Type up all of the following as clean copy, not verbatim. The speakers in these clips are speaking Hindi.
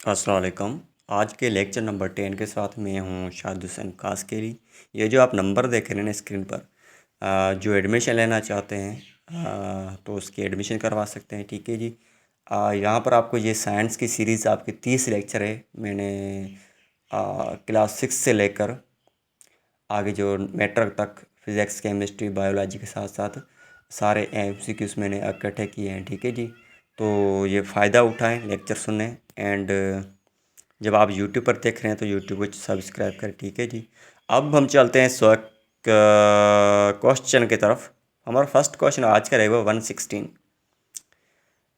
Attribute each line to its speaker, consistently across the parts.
Speaker 1: अस्सलाम वालेकुम। आज के लेक्चर नंबर 10 के साथ मैं हूँ शाहिद हुसैन कासकेली। ये जो आप नंबर देख रहे हैं ना स्क्रीन पर, जो एडमिशन लेना चाहते हैं तो उसकी एडमिशन करवा सकते हैं। ठीक है जी। यहाँ पर आपको ये साइंस की सीरीज़ आपकी 30 लेक्चर है। मैंने क्लास 6 से लेकर आगे जो मैट्रिक तक फिज़िक्स केमिस्ट्री बायोलॉजी के साथ साथ सारे MCQs मैंने इकट्ठे किए हैं। ठीक है जी। तो ये फ़ायदा उठाएं, लेक्चर सुने एंड जब आप यूट्यूब पर देख रहे हैं तो यूट्यूब को सब्सक्राइब करें। ठीक है जी। अब हम चलते हैं क्वेश्चन की तरफ। हमारा फर्स्ट क्वेश्चन आज का रहेगा 116।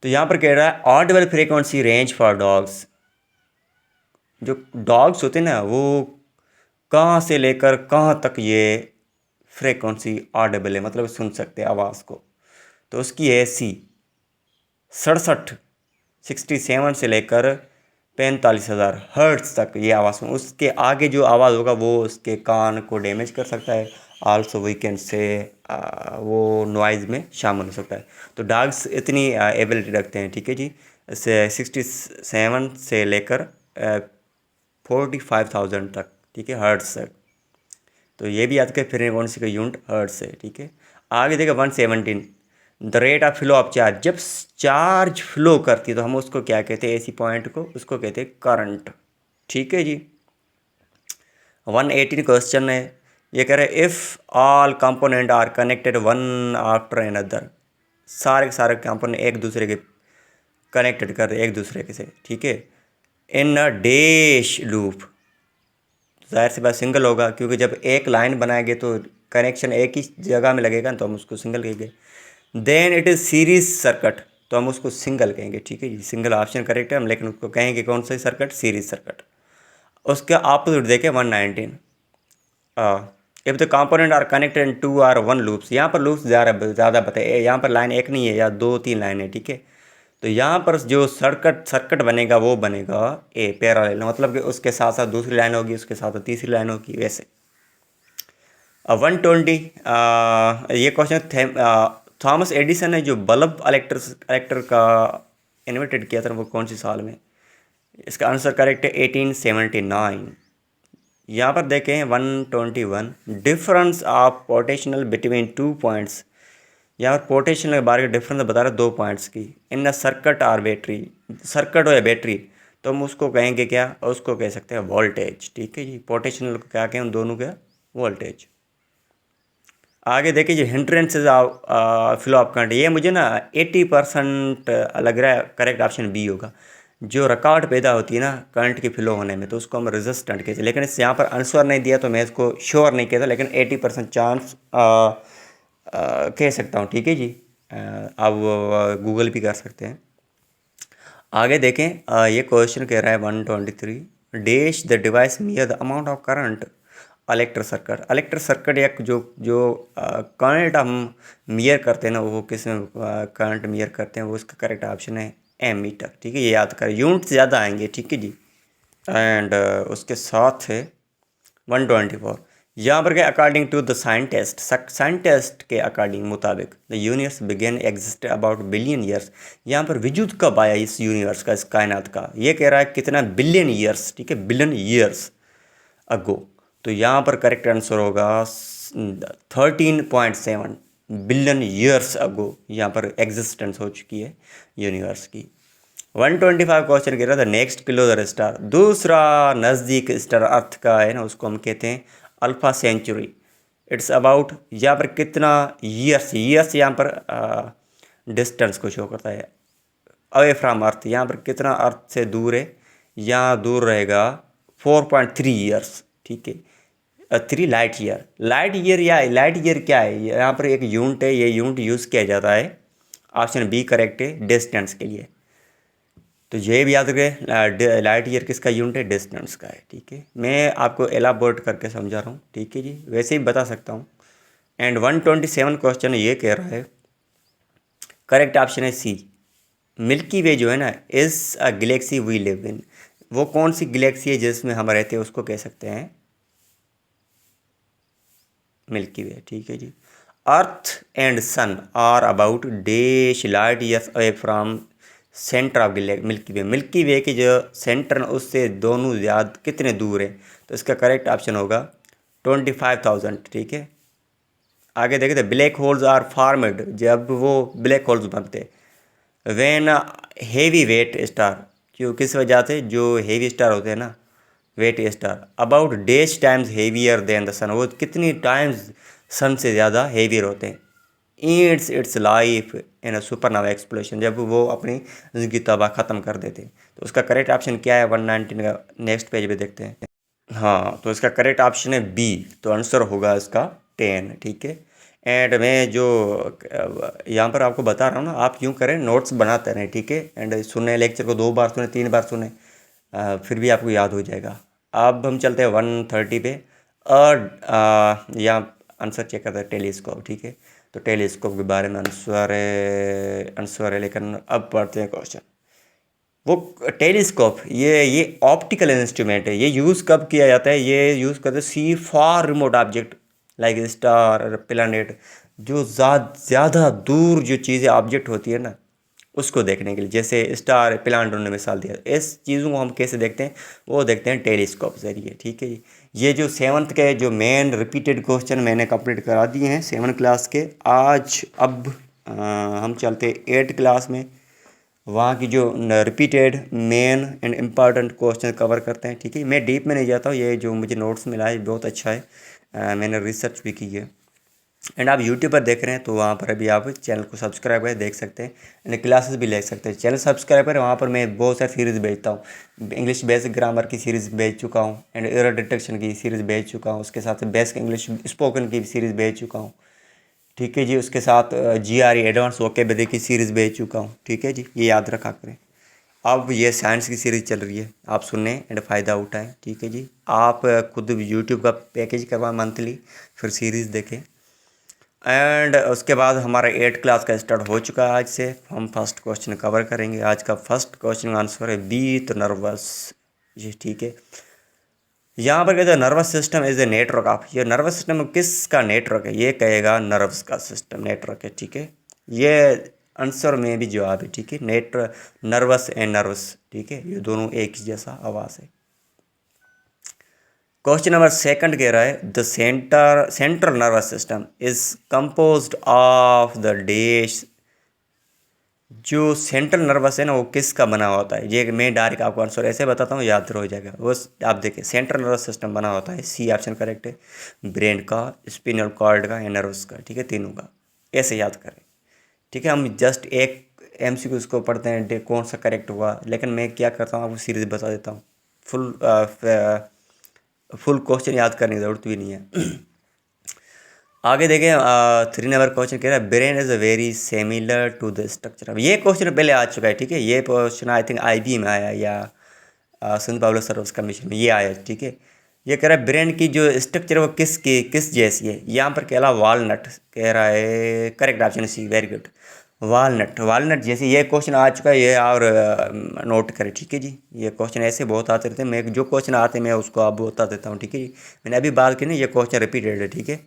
Speaker 1: तो यहाँ पर कह रहा है Audible frequency range for dogs. जो डॉग्स होते हैं ना, वो कहाँ से लेकर कहाँ तक ये फ्रीक्वेंसी ऑडिबल है, मतलब सुन सकते हैं आवाज़ को। तो उसकी है सी 67 से लेकर 45,000 हर्ट्ज तक ये आवाज़ में। उसके आगे जो आवाज़ होगा वो उसके कान को डैमेज कर सकता है। आल्सो वीकेंड से वो नॉइज़ में शामिल हो सकता है। तो डॉग्स इतनी एबिलिटी रखते हैं। ठीक है जी। से 67 से लेकर 45,000 तक, ठीक है, हर्ट्ज तक। तो ये भी याद करें, फ्रीक्वेंसी का यूनिट हर्ट्ज है। ठीक है। आगे देखिए 117, the rate of flow of charge. जब चार्ज फ्लो करती है तो हम उसको क्या कहते हैं, ऐसी पॉइंट को उसको कहते हैं करंट। ठीक है जी। 118 क्वेश्चन है। ये कह रहे हैं if all component are connected one after another. सारे के सारे कंपोनेंट एक दूसरे के कनेक्टेड कर रहे एक दूसरे के से। ठीक है। इन अ डैश लूप, जाहिर सी बात सिंगल होगा, क्योंकि जब एक लाइन बनाएंगे तो कनेक्शन एक ही जगह में लगेगा तो हम उसको सिंगल कहेंगे। Then it is series circuit, तो हम उसको सिंगल कहेंगे। ठीक है जी। सिंगल ऑप्शन करेक्ट है हम, लेकिन उसको कहेंगे कौन सा सर्किट, सीरीज सर्किट। उसके ऑपोजिट देखें 119, if the component are connected in two or one loops. यहाँ पर लूप्स ज़्यादा बताए, यहाँ पर लाइन एक नहीं है या दो तीन लाइन है। ठीक है। तो यहाँ पर जो सर्किट बनेगा वो बनेगा ए पैरेलल, मतलब कि उसके साथ साथ दूसरी लाइन होगी, उसके साथ साथ तीसरी लाइन होगी, वैसे। 120, ये क्वेश्चन थॉमस एडिसन ने जो बल्ब इलेक्टर का इन्वेंटेड किया था वो कौन सी साल में। इसका आंसर करेक्ट है 1879। यहाँ पर देखें 121, difference of potential between two points. यहाँ पर पोटेंशियल के बारे में डिफरेंस बता रहे दो पॉइंट्स की। इन अ सर्किट और बैटरी, सर्किट हो या बैटरी, तो हम उसको कहेंगे क्या, उसको कह सकते हैं वोल्टेज। ठीक है जी। पोटेंशियल को क्या कहें उन दोनों का, वोल्टेज। आगे देखिए जो हिंड्रेंसेज फ्लो ऑफ करंट, ये मुझे ना 80% लग रहा है करेक्ट ऑप्शन बी होगा। जो रुकावट पैदा होती है ना करंट की फ्लो होने में, तो उसको हम रेजिस्टेंट कहते हैं। लेकिन इस यहाँ पर आंसर नहीं दिया तो मैं इसको श्योर नहीं कहता, लेकिन 80% चांस कह सकता हूँ। ठीक है जी। आप गूगल भी कर सकते हैं। आगे देखें, ये क्वेश्चन कह रहा है 123, dash the device मियर the amount of current electric circuit. Electric circuit या जो जो करंट हम मियर करते हैं ना, वो किस में करंट मियर करते हैं, वो उसका करेक्ट ऑप्शन है एमीटर। ठीक है। ये याद करें, यूनिट ज़्यादा आएंगे। ठीक है जी। एंड उसके साथ है 124, यहाँ पर क्या, according to the scientist, scientist के अकॉर्डिंग मुताबिक the universe began exist about billion years. यहाँ पर वजूद कब आया इस यूनिवर्स का, इस कायनात का, ये कह रहा है कितना बिलियन ईयर्स। ठीक है, बिलियन ईयर्स अगो। तो यहाँ पर करेक्ट आंसर होगा 13.7 बिलियन ईयर्स अगो यहाँ पर एग्जिस्टेंस हो चुकी है यूनिवर्स की। 125 क्वेश्चन कह रहा था नेक्स्ट क्लोजर स्टार, दूसरा नज़दीक स्टार अर्थ का है ना, उसको हम कहते हैं अल्फा सेंचुरी। इट्स अबाउट, यहाँ पर कितना ईयर्स, ईयर्स यहाँ पर डिस्टेंस को शो करता है। अवे फ्राम अर्थ, यहाँ पर कितना अर्थ से दूर है, यहाँ दूर रहेगा 4.3 ईयर्स। ठीक है, 3 लाइट ईयर। लाइट ईयर या लाइट ईयर क्या है, यहाँ पर एक यूनिट है, ये यूनिट यूज़ किया जाता है। ऑप्शन बी करेक्ट है, डिस्टेंस के लिए। तो ये भी याद रखें, लाइट ईयर किसका यूनिट है, डिस्टेंस का है। ठीक है, मैं आपको एलाबोरेट करके समझा रहा हूँ। ठीक है जी, वैसे ही बता सकता हूँ। एंड 127 क्वेश्चन ये कह रहा है, करेक्ट ऑप्शन है सी, मिल्की वे जो है ना, is a galaxy we live in. वो कौन सी गैलेक्सी है जिसमें हम रहते हैं, उसको कह सकते हैं मिल्की वे। ठीक है जी। Earth and sun are about dash light years away from centre of milky way की जो सेंटर उससे दोनों ज़्यादा कितने दूर है, तो इसका करेक्ट ऑप्शन होगा 25,000। ठीक है, आगे देखें तो ब्लैक होल्स आर फॉर्मड, जब वो ब्लैक होल्स बनते व्हेन हेवी वेट स्टार, क्यों किस वजह से, जो हेवी स्टार होते हैं ना wait star about dash times heavier than the sun, वो कितनी टाइम्स सन से ज़्यादा हेवियर होते हैं, its life in a supernova explosion, जब वो अपनी ज़िंदगी तबाह ख़त्म कर देते। तो उसका करेक्ट ऑप्शन क्या है 119 का, नेक्स्ट पेज पे देखते हैं। हाँ, तो इसका करेक्ट ऑप्शन है बी, तो आंसर होगा इसका 10। ठीक है, एंड मैं जो यहाँ पर आपको बता रहा हूँ ना, आप यूँ करें नोट्स बनाते रहें। ठीक है, एंड सुने लेक्चर को 2 बार सुने 3 बार सुने, फिर भी आपको याद हो जाएगा। अब हम चलते हैं 130 पे, और यहाँ आंसर चेक करते हैं टेलीस्कोप। ठीक है, तो टेलीस्कोप के बारे में आंसर है, लेकिन अब पढ़ते हैं क्वेश्चन। वो टेलीस्कोप ये ऑप्टिकल इंस्ट्रूमेंट है, ये यूज़ कब किया जाता है, ये यूज़ करते see far remote object like star planet, जो ज़्यादा दूर जो चीज़ें ऑब्जेक्ट होती है ना उसको देखने के लिए, जैसे स्टार प्लानट उन्होंने मिसाल दिया। इस चीज़ों को हम कैसे देखते हैं, वो देखते हैं टेलीस्कोप जरिए। ठीक है, ये जो 7th के जो मेन रिपीटेड क्वेश्चन मैंने कंप्लीट करा दिए हैं 7 क्लास के। आज अब हम चलते 8 क्लास में, वहाँ की जो repeated main and important question cover करते हैं। ठीक है, मैं डीप में नहीं जाता हूँ, ये जो मुझे नोट्स मिला है बहुत अच्छा है, मैंने रिसर्च भी की है। एंड आप यूट्यूब पर देख रहे हैं तो वहाँ पर अभी आप चैनल को सब्सक्राइब कर देख सकते हैं, एंड क्लासेस भी ले सकते हैं। चैनल सब्सक्राइब करें, वहाँ पर मैं बहुत सारी सीरीज़ भेजता हूँ। इंग्लिश बेसिक ग्रामर की सीरीज़ भेज चुका हूँ, एंड एरर डिटेक्शन की सीरीज़ भेज चुका हूँ, उसके साथ बेसिक इंग्लिश स्पोकन की सीरीज़ भेज चुका हूँ। ठीक है जी, उसके साथ GRE एडवांस वोकेबलरी की सीरीज़ भेज चुका हूँ। ठीक है जी, ये याद रखा करें। अब ये साइंस की सीरीज़ चल रही है, आप सुनने एंड फ़ायदा उठाएं। ठीक है जी, आप खुद यूट्यूब का पैकेज करवाएं मंथली, फिर सीरीज़ देखें। एंड उसके बाद हमारा 8 क्लास का स्टार्ट हो चुका है। आज से हम फर्स्ट क्वेश्चन कवर करेंगे। आज का फर्स्ट क्वेश्चन का आंसर है बी, तो नर्वस जी। ठीक है, यहाँ पर कहते हैं nervous system is a network of, ये नर्वस सिस्टम किसका नेटवर्क है, ये कहेगा नर्व्स का सिस्टम नेटवर्क है। ठीक है, ये आंसर में भी जवाब है। ठीक है, नेटवर्क नर्वस एंड नर्वस, ठीक है, ये दोनों एक ही जैसा आवाज़ है। क्वेश्चन नंबर 2 कह रहा है the central nervous system is composed of the dash, जो सेंट्रल नर्वस है ना वो किसका बना होता है। ये मैं डायरेक्ट आपको आंसर ऐसे बताता हूँ, याद हो जाएगा। वो आप देखिए सेंट्रल नर्वस सिस्टम बना होता है, सी ऑप्शन करेक्ट है, ब्रेन का, स्पिनल कॉर्ड का या नर्व्स का। ठीक है, तीनों का, ऐसे याद करें। ठीक है, हम जस्ट एक MCQ उसको पढ़ते हैं कौन सा करेक्ट हुआ, लेकिन मैं क्या करता हूँ आपको सीरीज बता देता हूँ। फुल क्वेश्चन याद करने की ज़रूरत भी नहीं है। आगे देखें 3 नंबर क्वेश्चन कह रहा है brain is very similar to the structure. अब ये क्वेश्चन पहले आ चुका है। ठीक है, ये क्वेश्चन आई थिंक IB में आया या सिंध पब्लिक सर्विस कमीशन में ये आया। ठीक है, ये कह रहा है ब्रेन की जो स्ट्रक्चर है वो किस जैसी है। यहाँ पर कह रहा वालनट, कह रहा है correct option C, very good, walnut जैसे ये क्वेश्चन आ चुका है ये, और नोट करें। ठीक है जी, ये क्वेश्चन ऐसे बहुत आते रहते हैं, मैं जो क्वेश्चन आते हैं मैं उसको आप बता देता हूँ। ठीक है जी, मैंने अभी बात की ना, ये क्वेश्चन रिपीटेड है। ठीक है,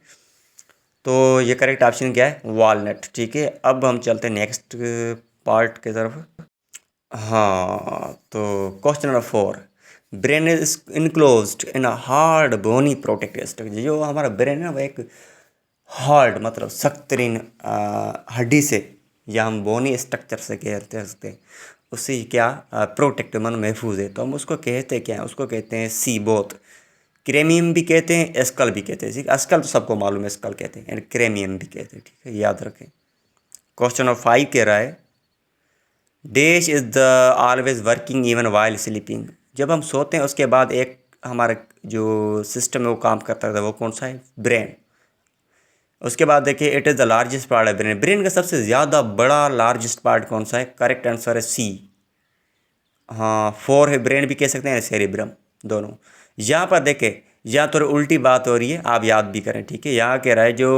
Speaker 1: तो ये करेक्ट ऑप्शन क्या है, वॉलनट। ठीक है, अब हम चलते हैं नेक्स्ट पार्ट की तरफ। हाँ, तो question number 4, brain is enclosed in a hard bony protective structure. जो हमारा ब्रेन है ना वो एक हार्ड मतलब सख्त तरीन हड्डी से या हम बोनी स्ट्रक्चर से कहते सकते हैं, उससे क्या प्रोटेक्ट मन महफूज है। तो हम उसको कहते क्या हैं, उसको कहते हैं सी बोथ, क्रेमियम भी कहते हैं, स्कल भी कहते हैं। ठीक है, स्कल तो सबको मालूम है, स्कल कहते हैं, एंड क्रेमियम भी कहते हैं। ठीक है, याद रखें। क्वेश्चन नंबर 5 कह रहा है dash is the always working even while sleeping. जब हम सोते हैं उसके बाद एक हमारा जो सिस्टम है वो काम करता है, वो कौन सा है, ब्रेन। उसके बाद देखिए it is the largest part है ब्रेन, ब्रेन का सबसे ज़्यादा बड़ा लार्जेस्ट पार्ट कौन सा है, करेक्ट आंसर है सी। हाँ, 4 है, ब्रेन भी कह सकते हैं, सेरिब्रम, दोनों। यहाँ पर देखें यहाँ तो उल्टी बात हो रही है, आप याद भी करें। ठीक है, यहाँ कह रहा है जो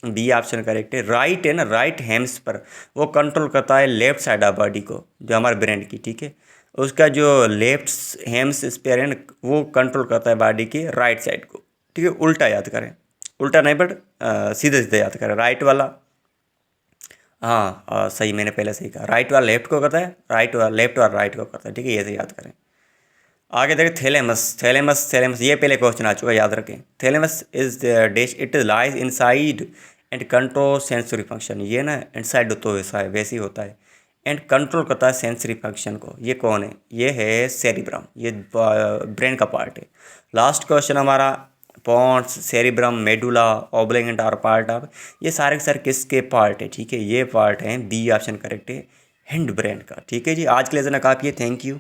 Speaker 1: बी ऑप्शन करेक्ट है, राइट है ना, राइट हेम्स पर वो कंट्रोल करता है लेफ्ट साइड ऑफ बॉडी को, जो हमारे ब्रेन की। ठीक है, उसका जो लेफ्ट हेम्स स्पेयर है ना वो कंट्रोल करता है बॉडी की राइट साइड को। ठीक है, उल्टा याद करें, उल्टा नहीं बट सीधे सीधे याद करें, राइट वाला हाँ सही, मैंने पहले सही कहा। राइट और लेफ्ट को करता है, राइट और लेफ्ट और राइट को करता है, ठीक है, ये से याद करें। आगे देखें थैलेमस। थैलेमस थैलेमस ये पहले क्वेश्चन आ चुका है, याद रखें। Thalamus is the dish, it lies inside and control sensory function. ये ना इनसाइड तो वैसा है, वैसे ही होता है, एंड कंट्रोल करता है सेंसरी फंक्शन को। ये कौन है? ये है सेरिब्रम, ये ब्रेन का पार्ट है। लास्ट क्वेश्चन हमारा, pons, cerebrum, medulla oblongata are part of, ये सारे के सारे किसके पार्ट है? ठीक है, ये पार्ट हैं, बी ऑप्शन करेक्ट है, हिंड ब्रेन का। ठीक है जी, आज के लिए इतना काफ़ी है, थैंक यू।